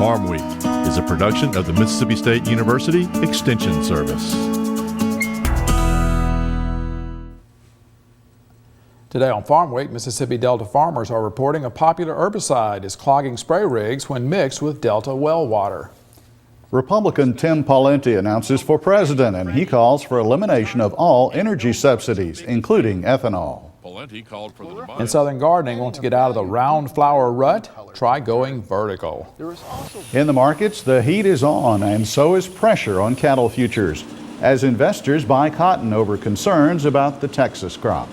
Farmweek is a production of the Mississippi State University Extension Service. Today on Farmweek, Mississippi Delta farmers are reporting a popular herbicide is clogging spray rigs when mixed with Delta well water. Republican Tim Pawlenty announces for president, and he calls for elimination of all energy subsidies, including ethanol. In Southern Gardening, want to get out of the round flower rut? Try going vertical. In the markets, the heat is on, and so is pressure on cattle futures as investors buy cotton over concerns about the Texas crop.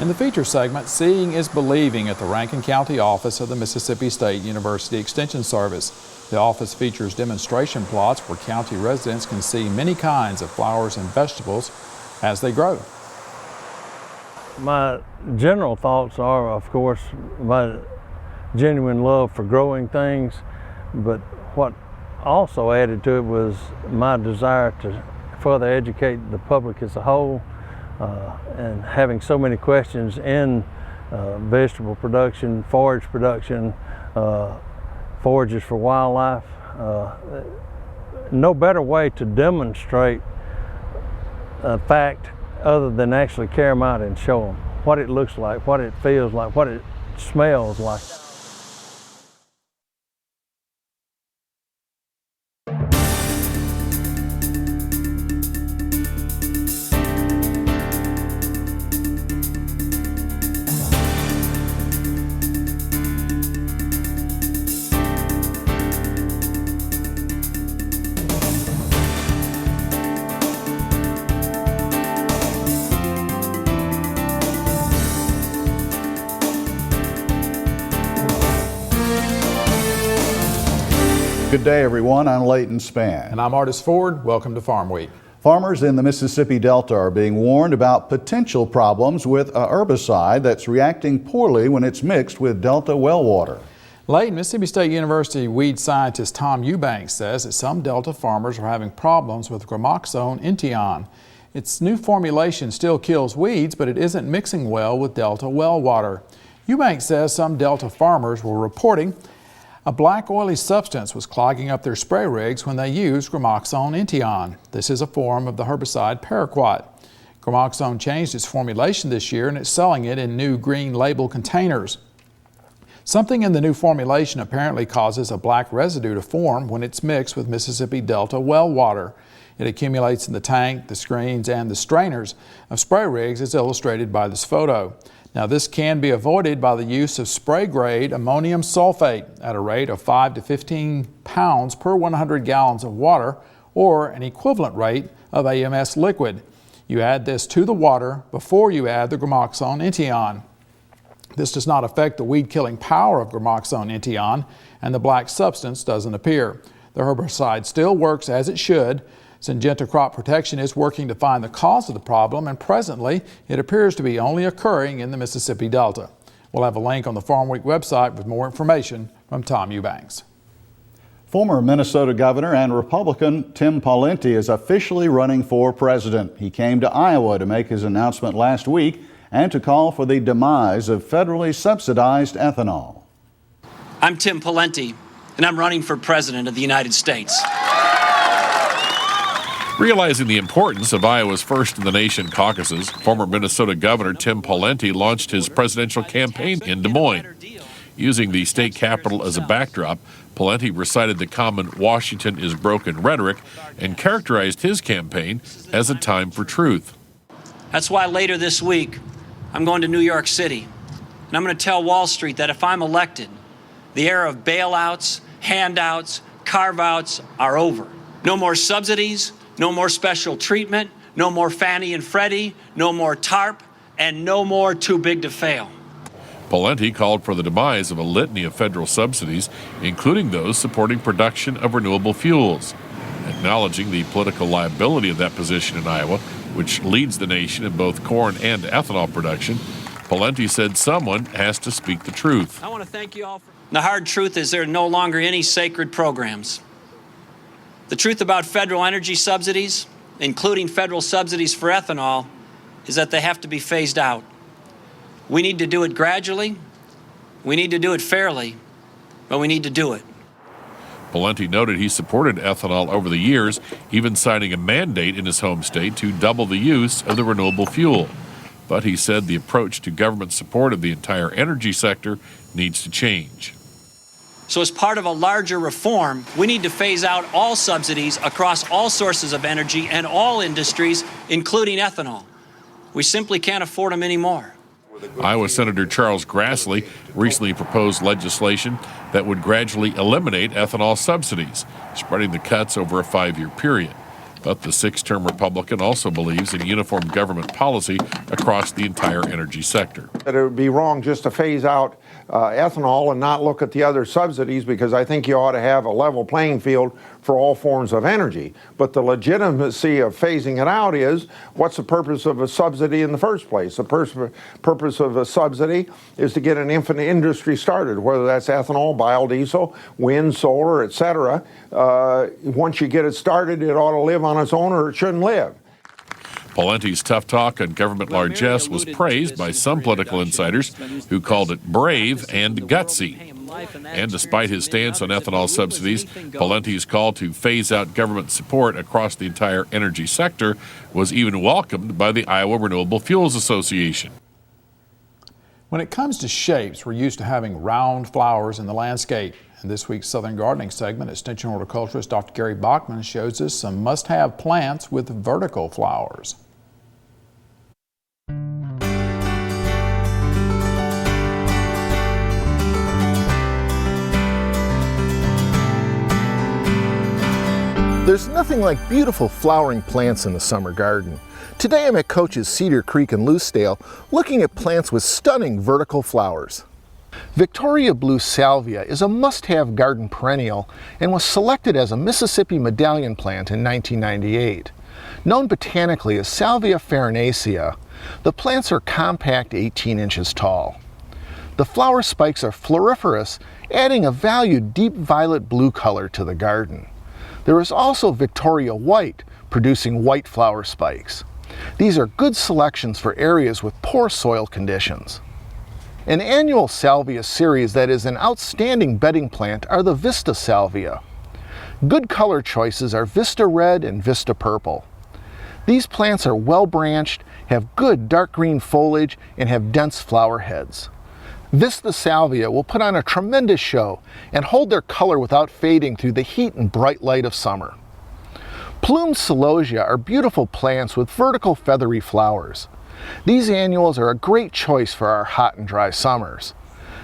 In the feature segment, Seeing is Believing at the Rankin County office of the Mississippi State University Extension Service. The office features demonstration plots where county residents can see many kinds of flowers and vegetables as they grow. My general thoughts are, of course, my genuine love for growing things, but what also added to it was my desire to further educate the public as a whole, and having so many questions in vegetable production, forage production, forages for wildlife. No better way to demonstrate a fact other than actually carry them out and show them what it looks like, what it feels like, what it smells like. Good day, everyone. I'm Leighton Spann. And I'm Artis Ford. Welcome to Farm Week. Farmers in the Mississippi Delta are being warned about potential problems with a herbicide that's reacting poorly when it's mixed with Delta well water. Leighton, Mississippi State University weed scientist Tom Eubanks says that some Delta farmers are having problems with Gramoxone Intion. Its new formulation still kills weeds, but it isn't mixing well with Delta well water. Eubanks says some Delta farmers were reporting a black oily substance was clogging up their spray rigs when they used Gramoxone Intion. This is a form of the herbicide paraquat. Gramoxone changed its formulation this year and it's selling it in new green label containers. Something in the new formulation apparently causes a black residue to form when it's mixed with Mississippi Delta well water. It accumulates in the tank, the screens, and the strainers of spray rigs as illustrated by this photo. Now, this can be avoided by the use of spray-grade ammonium sulfate at a rate of 5 to 15 pounds per 100 gallons of water, or an equivalent rate of AMS liquid. You add this to the water before you add the Gramoxone Intion. This does not affect the weed-killing power of Gramoxone Intion, and the black substance doesn't appear. The herbicide still works as it should. Syngenta Crop Protection is working to find the cause of the problem, and presently it appears to be only occurring in the Mississippi Delta. We'll have a link on the Farm Week website with more information from Tom Eubanks. Former Minnesota Governor and Republican Tim Pawlenty is officially running for president. He came to Iowa to make his announcement last week and to call for the demise of federally subsidized ethanol. I'm Tim Pawlenty, and I'm running for president of the United States. Realizing the importance of Iowa's first-in-the-nation caucuses, former Minnesota Governor Tim Pawlenty launched his presidential campaign in Des Moines. Using the state capitol as a backdrop, Pawlenty recited the common "Washington is broken" rhetoric and characterized his campaign as a time for truth. That's why later this week, I'm going to New York City, and I'm going to tell Wall Street that if I'm elected, the era of bailouts, handouts, carve-outs are over. No more subsidies, no more special treatment, no more Fannie and Freddie, no more TARP, and no more too big to fail. Pawlenty called for the demise of a litany of federal subsidies, including those supporting production of renewable fuels. Acknowledging the political liability of that position in Iowa, which leads the nation in both corn and ethanol production, Pawlenty said someone has to speak the truth. I want to thank you all. The hard truth is there are no longer any sacred programs. The truth about federal energy subsidies, including federal subsidies for ethanol, is that they have to be phased out. We need to do it gradually, we need to do it fairly, but we need to do it. Pawlenty noted he supported ethanol over the years, even signing a mandate in his home state to double the use of the renewable fuel. But he said the approach to government support of the entire energy sector needs to change. So as part of a larger reform, we need to phase out all subsidies across all sources of energy and all industries, including ethanol. We simply can't afford them anymore. Iowa Senator Charles Grassley recently proposed legislation that would gradually eliminate ethanol subsidies, spreading the cuts over a 5-year period. But the 6-term Republican also believes in uniform government policy across the entire energy sector. That it would be wrong just to phase out ethanol and not look at the other subsidies, because I think you ought to have a level playing field for all forms of energy. But the legitimacy of phasing it out is, what's the purpose of a subsidy in the first place? The purpose of a subsidy is to get an infant industry started, whether that's ethanol, biodiesel, wind, solar, etc. Once you get it started, it ought to live on its own, or it shouldn't live. Pawlenty's tough talk on government largesse was praised by some political insiders who called it brave and gutsy. And despite his stance on ethanol subsidies, Pawlenty's call to phase out government support across the entire energy sector was even welcomed by the Iowa Renewable Fuels Association. When it comes to shapes, we're used to having round flowers in the landscape. In this week's Southern Gardening segment, Extension horticulturist Dr. Gary Bachman shows us some must-have plants with vertical flowers. There's nothing like beautiful flowering plants in the summer garden. Today I'm at Coach's Cedar Creek in Loosedale looking at plants with stunning vertical flowers. Victoria Blue Salvia is a must-have garden perennial and was selected as a Mississippi Medallion plant in 1998. Known botanically as Salvia farinacea, the plants are compact 18 inches tall. The flower spikes are floriferous, adding a valued deep violet blue color to the garden. There is also Victoria White, producing white flower spikes. These are good selections for areas with poor soil conditions. An annual salvia series that is an outstanding bedding plant are the Vista Salvia. Good color choices are Vista Red and Vista Purple. These plants are well branched, have good dark green foliage, and have dense flower heads. Vista Salvia will put on a tremendous show and hold their color without fading through the heat and bright light of summer. Plumed Celosia are beautiful plants with vertical feathery flowers. These annuals are a great choice for our hot and dry summers.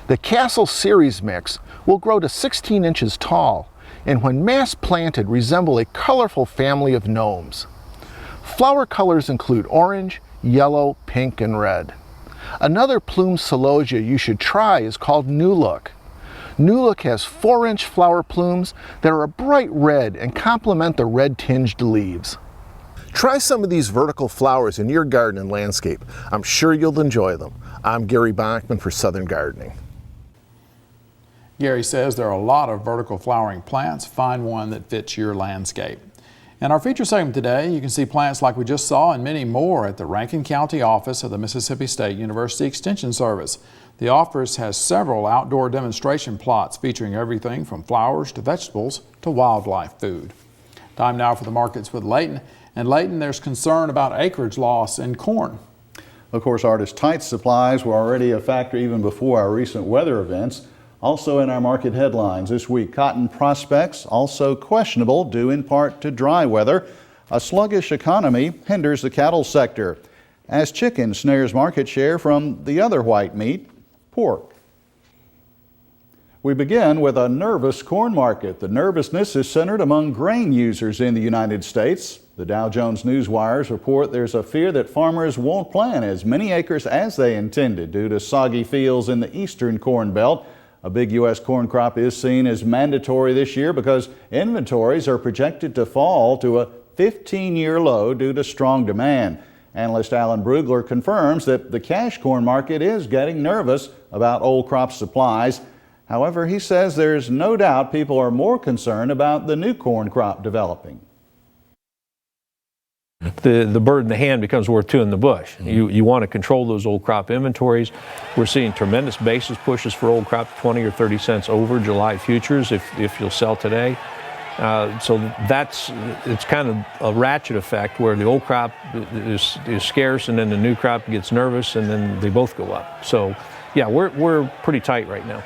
The Castle Series mix will grow to 16 inches tall and when mass planted resemble a colorful family of gnomes. Flower colors include orange, yellow, pink, and red. Another plumed celosia you should try is called New Look. New Look has 4-inch flower plumes that are a bright red and complement the red-tinged leaves. Try some of these vertical flowers in your garden and landscape. I'm sure you'll enjoy them. I'm Gary Bachman for Southern Gardening. Gary says there are a lot of vertical flowering plants. Find one that fits your landscape. In our feature segment today, you can see plants like we just saw and many more at the Rankin County office of the Mississippi State University Extension Service. The office has several outdoor demonstration plots featuring everything from flowers to vegetables to wildlife food. Time now for the markets with Layton. And Layton, there's concern about acreage loss in corn. Of course, Artist, tight supplies were already a factor even before our recent weather events. Also in our market headlines this week, cotton prospects also questionable due in part to dry weather. A sluggish economy hinders the cattle sector as chicken snares market share from the other white meat, pork. We begin with a nervous corn market. The nervousness is centered among grain users in the United States. The Dow Jones Newswires report there's a fear that farmers won't plant as many acres as they intended due to soggy fields in the eastern corn belt. A big U.S. corn crop is seen as mandatory this year because inventories are projected to fall to a 15-year low due to strong demand. Analyst Alan Brugler confirms that the cash corn market is getting nervous about old crop supplies. However, he says there's no doubt people are more concerned about the new corn crop developing. the bird in the hand becomes worth two in the bush. You want to control those old crop inventories. We're seeing tremendous basis pushes for old crop, 20 or 30 cents over July futures if you'll sell today. So it's kind of a ratchet effect where the old crop is scarce and then the new crop gets nervous and then they both go up. So yeah, we're pretty tight right now.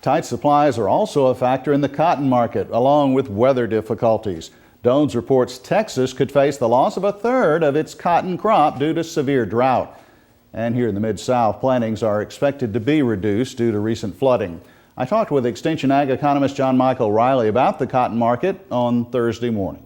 Tight supplies are also a factor in the cotton market, along with weather difficulties. Dones reports Texas could face the loss of a third of its cotton crop due to severe drought. And here in the Mid-South, plantings are expected to be reduced due to recent flooding. I talked with Extension Ag economist John Michael Riley about the cotton market on Thursday morning.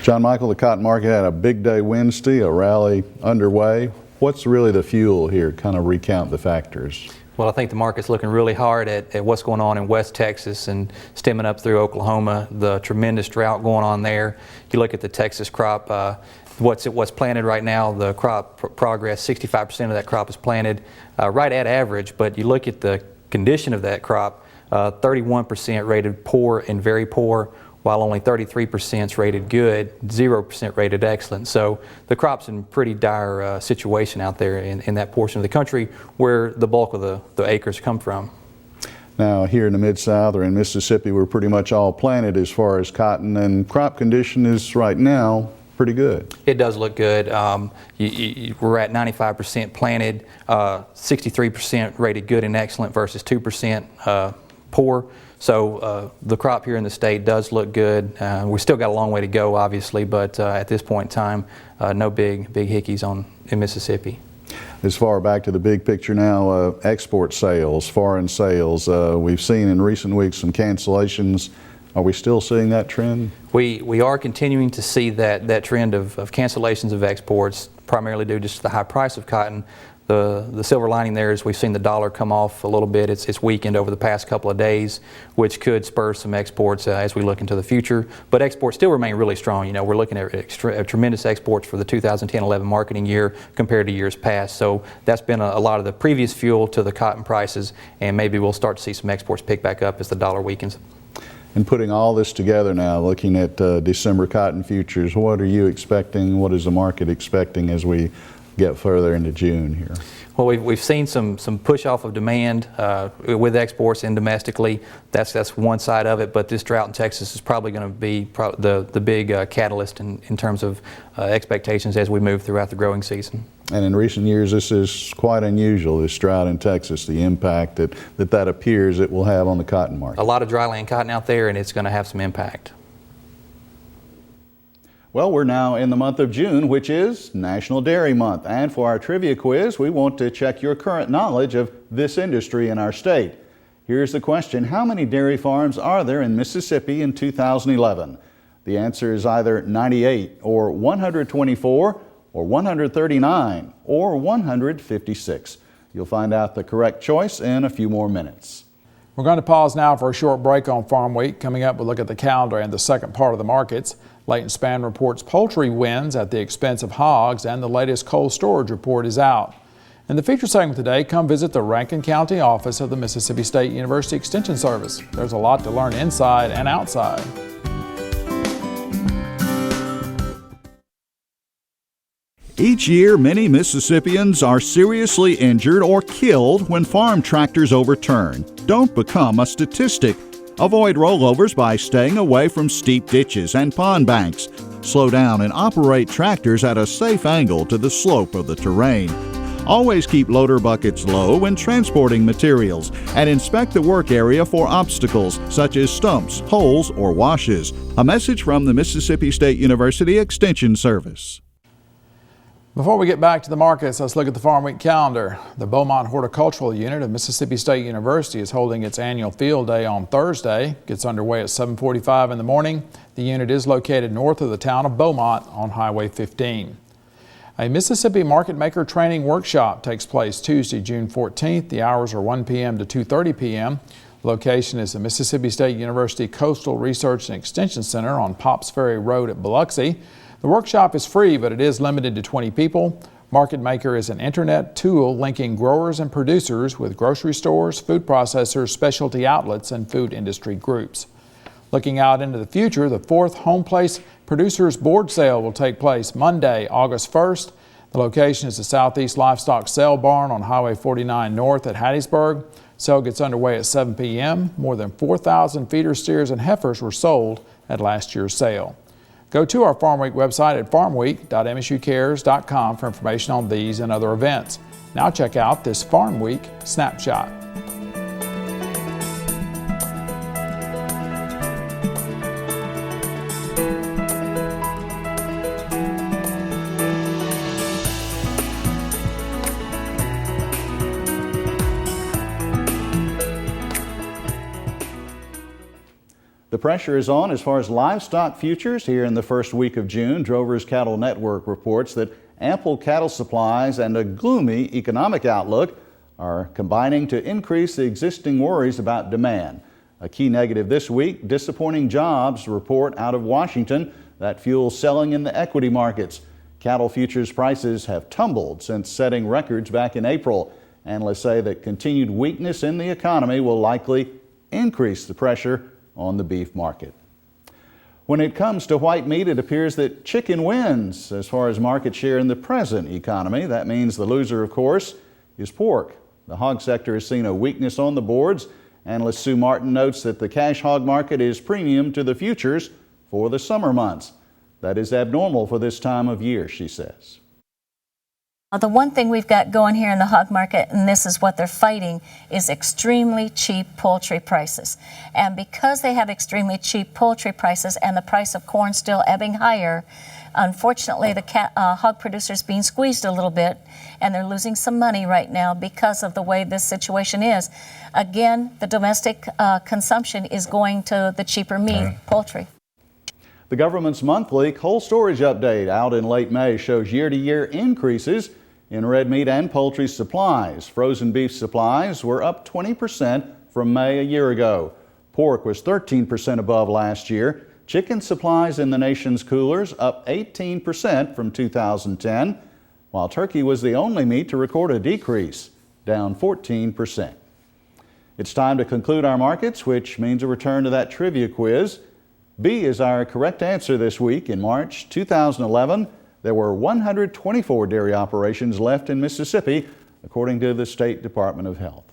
John Michael, the cotton market had a big day Wednesday, a rally underway. What's really the fuel here? Kind of recount the factors. Well, I think the market's looking really hard at what's going on in West Texas and stemming up through Oklahoma, the tremendous drought going on there. You look at the Texas crop, what's planted right now, the crop progress, 65% of that crop is planted right at average, but you look at the condition of that crop, 31% rated poor and very poor, while only 33% is rated good, 0% rated excellent. So the crop's in pretty dire situation out there in that portion of the country where the bulk of the acres come from. Now here in the Mid-South or in Mississippi, we're pretty much all planted as far as cotton, and crop condition is right now pretty good. It does look good. We're at 95% planted, 63% rated good and excellent versus 2% poor. So the crop here in the state does look good. We still got a long way to go, obviously, but at this point in time, no big hickeys in Mississippi. As far back to the big picture now, export sales, foreign sales, we've seen in recent weeks some cancellations. Are we still seeing that trend? We are continuing to see that trend of cancellations of exports, primarily due just to the high price of cotton. The silver lining there is we've seen the dollar come off a little bit. It's weakened over the past couple of days, which could spur some exports as we look into the future. But exports still remain really strong. You know, we're looking at tremendous exports for the 2010-11 marketing year compared to years past. So that's been a lot of the previous fuel to the cotton prices, and maybe we'll start to see some exports pick back up as the dollar weakens. And putting all this together now, looking at December cotton futures, what are you expecting? What is the market expecting as we get further into June here? Well, we've seen some push off of demand with exports and domestically. That's one side of it, but this drought in Texas is probably going to be the big catalyst in terms of expectations as we move throughout the growing season. And in recent years, this is quite unusual, this drought in Texas, the impact that appears it will have on the cotton market. A lot of dryland cotton out there, and it's going to have some impact. Well, we're now in the month of June, which is National Dairy Month. And for our trivia quiz, we want to check your current knowledge of this industry in our state. Here's the question: how many dairy farms are there in Mississippi in 2011? The answer is either 98 or 124 or 139 or 156. You'll find out the correct choice in a few more minutes. We're going to pause now for a short break on Farm Week. Coming up, we'll look at the calendar and the second part of the markets. Leighton Spann reports poultry wins at the expense of hogs, and the latest cold storage report is out. In the feature segment today, come visit the Rankin County office of the Mississippi State University Extension Service. There's a lot to learn inside and outside. Each year, many Mississippians are seriously injured or killed when farm tractors overturn. Don't become a statistic. Avoid rollovers by staying away from steep ditches and pond banks. Slow down and operate tractors at a safe angle to the slope of the terrain. Always keep loader buckets low when transporting materials, and inspect the work area for obstacles such as stumps, holes, or washes. A message from the Mississippi State University Extension Service. Before we get back to the markets, let's look at the Farm Week calendar. The Beaumont Horticultural Unit of Mississippi State University is holding its annual field day on Thursday. It gets underway at 7:45 in the morning. The unit is located north of the town of Beaumont on Highway 15. A Mississippi Market Maker Training Workshop takes place Tuesday, June 14th. The hours are 1 p.m. to 2:30 p.m. Location is the Mississippi State University Coastal Research and Extension Center on Pops Ferry Road at Biloxi. The workshop is free, but it is limited to 20 people. Market Maker is an internet tool linking growers and producers with grocery stores, food processors, specialty outlets, and food industry groups. Looking out into the future, the 4th Home Place Producers Board Sale will take place Monday, August 1st. The location is the Southeast Livestock Sale Barn on Highway 49 North at Hattiesburg. Sale gets underway at 7 p.m. More than 4,000 feeder steers and heifers were sold at last year's sale. Go to our Farm Week website at farmweek.msucares.com for information on these and other events. Now check out this Farm Week snapshot. The pressure is on as far as livestock futures. Here in the first week of June, Drovers Cattle Network reports that ample cattle supplies and a gloomy economic outlook are combining to increase the existing worries about demand. A key negative this week, disappointing jobs report out of Washington that fuels selling in the equity markets. Cattle futures prices have tumbled since setting records back in April. Analysts say that continued weakness in the economy will likely increase the pressure on the beef market. When it comes to white meat, it appears that chicken wins as far as market share in the present economy. That means the loser, of course, is pork. The hog sector has seen a weakness on the boards. Analyst Sue Martin notes that the cash hog market is premium to the futures for the summer months. That is abnormal for this time of year, she says. The one thing we've got going here in the hog market, and this is what they're fighting, is extremely cheap poultry prices. And because they have extremely cheap poultry prices and the price of corn still ebbing higher, unfortunately the hog producers being squeezed a little bit, and they're losing some money right now because of the way this situation is. Again, the domestic consumption is going to the cheaper meat, poultry. The government's monthly cold storage update out in late May shows year-to-year increases in red meat and poultry supplies. Frozen beef supplies were up 20% from May a year ago. Pork was 13% above last year. Chicken supplies in the nation's coolers up 18% from 2010, while turkey was the only meat to record a decrease, down 14%. It's time to conclude our markets, which means a return to that trivia quiz. B is our correct answer this week. In March 2011, there were 124 dairy operations left in Mississippi, according to the State Department of Health.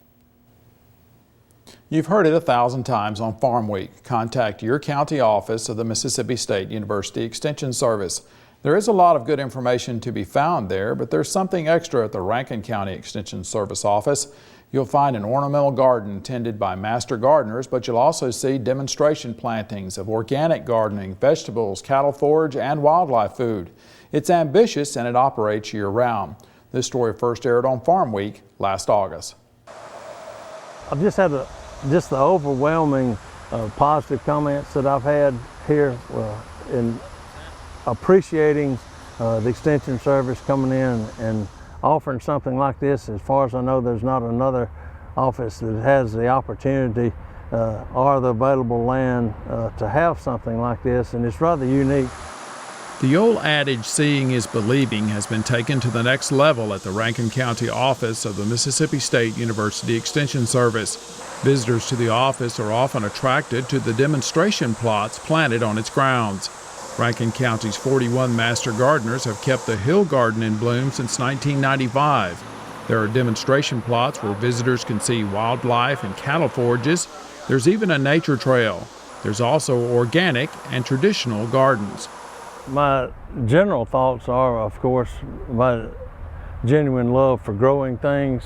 You've heard it 1,000 times on Farm Week. Contact your county office of the Mississippi State University Extension Service. There is a lot of good information to be found there, but there's something extra at the Rankin County Extension Service office. You'll find an ornamental garden tended by master gardeners, but you'll also see demonstration plantings of organic gardening, vegetables, cattle forage, and wildlife food. It's ambitious and it operates year-round. This story first aired on Farm Week last August. I've just had the overwhelming positive comments that I've had here in appreciating the Extension Service coming in and offering something like this. As far as I know, there's not another office that has the opportunity or the available land to have something like this, and it's rather unique. The old adage, seeing is believing, has been taken to the next level at the Rankin County office of the Mississippi State University Extension Service. Visitors to the office are often attracted to the demonstration plots planted on its grounds. Rankin County's 41 master gardeners have kept the hill garden in bloom since 1995. There are demonstration plots where visitors can see wildlife and cattle forages. There's even a nature trail. There's also organic and traditional gardens. My general thoughts are, of course, my genuine love for growing things,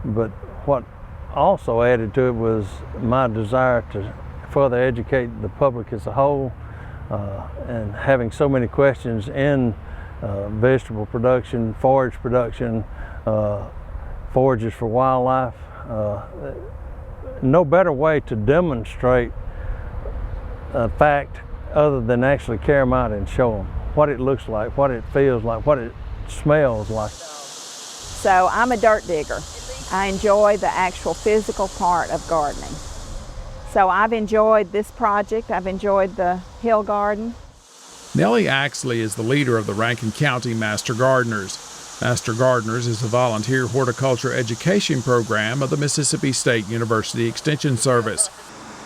but what also added to it was my desire to further educate the public as a whole. And having so many questions in vegetable production, forage production, forages for wildlife. No better way to demonstrate a fact other than actually carry them out and show them what it looks like, what it feels like, what it smells like. So I'm a dirt digger. I enjoy the actual physical part of gardening. So I've enjoyed this project. I've enjoyed the hill garden. Nellie Axley is the leader of the Rankin County Master Gardeners. Master Gardeners is a volunteer horticulture education program of the Mississippi State University Extension Service.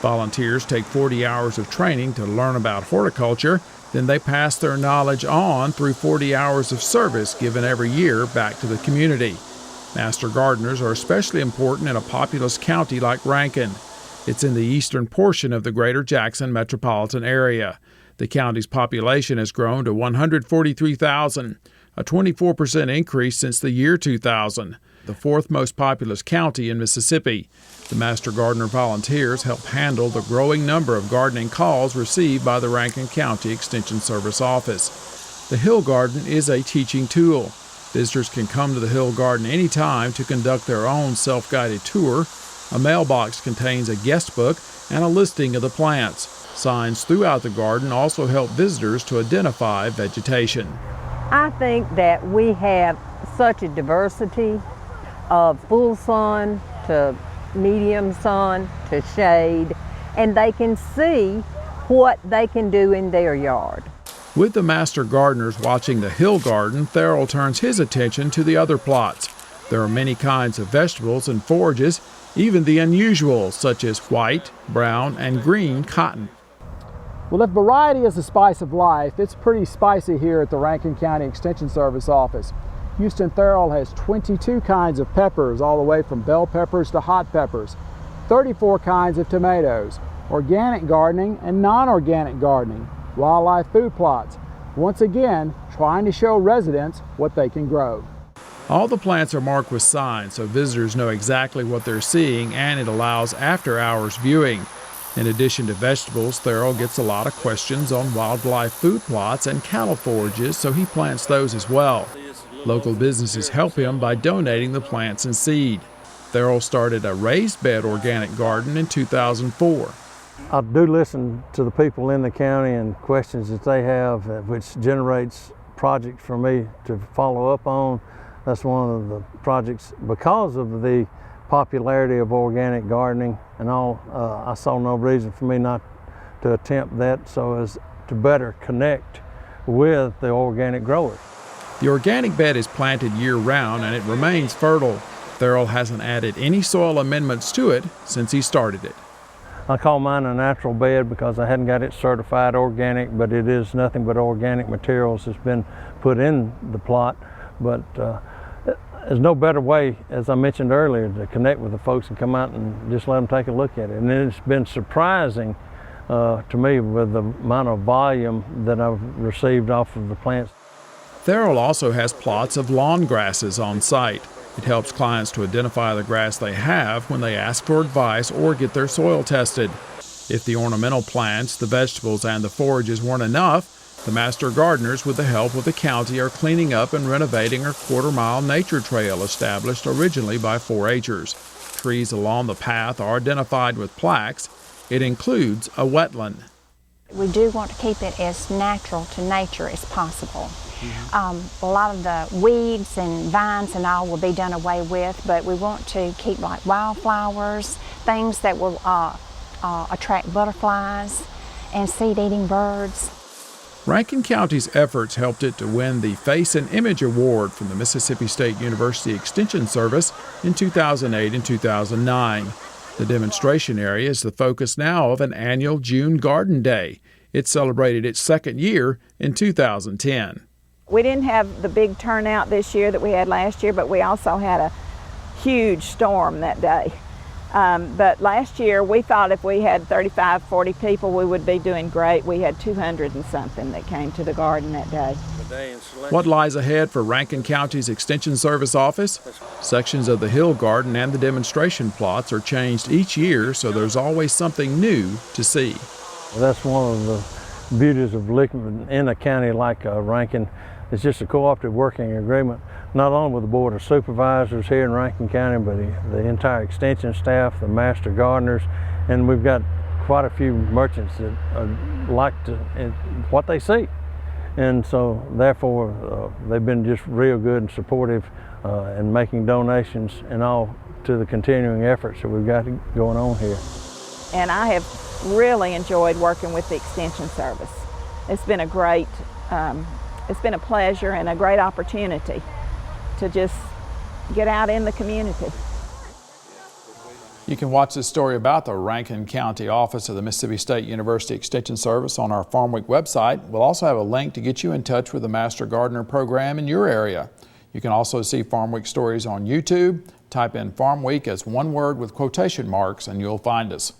Volunteers take 40 hours of training to learn about horticulture, then they pass their knowledge on through 40 hours of service given every year back to the community. Master gardeners are especially important in a populous county like Rankin. It's in the eastern portion of the greater Jackson metropolitan area. The county's population has grown to 143,000, a 24% increase since the year 2000, the fourth most populous county in Mississippi. The Master Gardener volunteers help handle the growing number of gardening calls received by the Rankin County Extension Service Office. The Hill Garden is a teaching tool. Visitors can come to the Hill Garden anytime to conduct their own self-guided tour. A mailbox contains a guest book and a listing of the plants. Signs throughout the garden also help visitors to identify vegetation. I think that we have such a diversity of full sun to medium sun to shade, and they can see what they can do in their yard. With the master gardeners watching the Hill Garden, Therrell turns his attention to the other plots. There are many kinds of vegetables and forages, even the unusual, such as white, brown, and green cotton. Well, if variety is the spice of life, it's pretty spicy here at the Rankin County Extension Service office. Houston Therrell has 22 kinds of peppers, all the way from bell peppers to hot peppers, 34 kinds of tomatoes, organic gardening and non-organic gardening, wildlife food plots. Once again, trying to show residents what they can grow. All the plants are marked with signs so visitors know exactly what they're seeing, and it allows after-hours viewing. In addition to vegetables, Therrell gets a lot of questions on wildlife food plots and cattle forages, so he plants those as well. Local businesses help him by donating the plants and seed. Therrell started a raised bed organic garden in 2004. I do listen to the people in the county and questions that they have, which generates projects for me to follow up on. That's one of the projects because of the popularity of organic gardening and all. I saw no reason for me not to attempt that so as to better connect with the organic growers. The organic bed is planted year-round and it remains fertile. Therrell hasn't added any soil amendments to it since he started it. I call mine a natural bed because I hadn't got it certified organic, but it is nothing but organic materials that's been put in the plot. But there's no better way, as I mentioned earlier, to connect with the folks and come out and just let them take a look at it. And it's been surprising to me with the amount of volume that I've received off of the plants. Therrell also has plots of lawn grasses on site. It helps clients to identify the grass they have when they ask for advice or get their soil tested. If the ornamental plants, the vegetables, and the forages weren't enough, the master gardeners, with the help of the county, are cleaning up and renovating a quarter-mile nature trail established originally by 4-H'ers. Trees along the path are identified with plaques. It includes a wetland. We do want to keep it as natural to nature as possible. A lot of the weeds and vines and all will be done away with, but we want to keep like wildflowers, things that will attract butterflies and seed-eating birds. Rankin County's efforts helped it to win the Face and Image Award from the Mississippi State University Extension Service in 2008 and 2009. The demonstration area is the focus now of an annual June Garden Day. It celebrated its second year in 2010. We didn't have the big turnout this year that we had last year, but we also had a huge storm that day. But last year we thought if we had 35, 40 people we would be doing great. We had 200 and something that came to the garden that day. What lies ahead for Rankin County's Extension Service office? Sections of the Hill Garden and the demonstration plots are changed each year, so there's always something new to see. That's one of the beauties of living in a county like Rankin. It's just a cooperative working agreement, not only with the Board of Supervisors here in Rankin County, but the entire extension staff, the master gardeners, and we've got quite a few merchants that like what they see. And so therefore they've been just real good and supportive in making donations and all to the continuing efforts that we've got going on here. And I have really enjoyed working with the Extension Service. It's been a great, it's been a pleasure and a great opportunity to just get out in the community. You can watch this story about the Rankin County office of the Mississippi State University Extension Service on our Farmweek website. We'll also have a link to get you in touch with the Master Gardener program in your area. You can also see Farmweek stories on YouTube. Type in Farmweek as one word with quotation marks and you'll find us.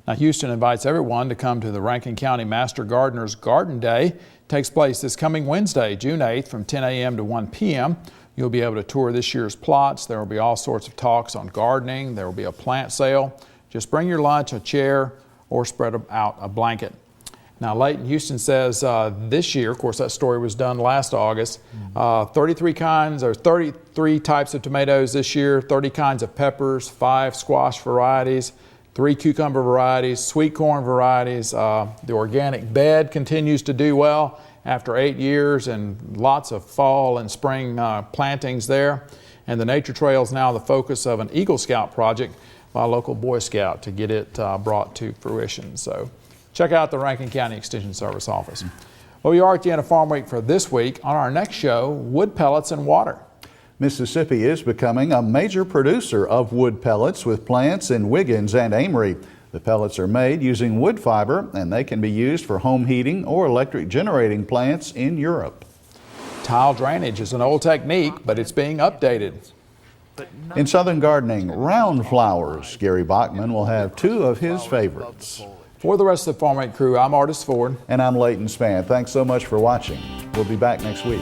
Now, Houston invites everyone to come to the Rankin County Master Gardeners Garden Day. It takes place this coming Wednesday, June 8th from 10 a.m. to 1 p.m. You'll be able to tour this year's plots. There will be all sorts of talks on gardening. There will be a plant sale. Just bring your lunch, a chair, or spread out a blanket. Now, Leighton Houston says this year, of course, that story was done last August, 33 types of tomatoes this year, 30 kinds of peppers, 5 squash varieties, 3 cucumber varieties, sweet corn varieties. The organic bed continues to do well after 8 years and lots of fall and spring plantings there. And the nature trail is now the focus of an Eagle Scout project by a local Boy Scout to get it brought to fruition. So check out the Rankin County Extension Service office. Well, we are at the end of Farm Week for this week. On our next show, wood pellets and water. Mississippi is becoming a major producer of wood pellets with plants in Wiggins and Amory. The pellets are made using wood fiber and they can be used for home heating or electric generating plants in Europe. Tile drainage is an old technique, but it's being updated. In Southern Gardening, round flowers. Gary Bachman will have 2 of his favorites. For the rest of the Farm Week crew, I'm Artis Ford. And I'm Leighton Spann. Thanks so much for watching. We'll be back next week.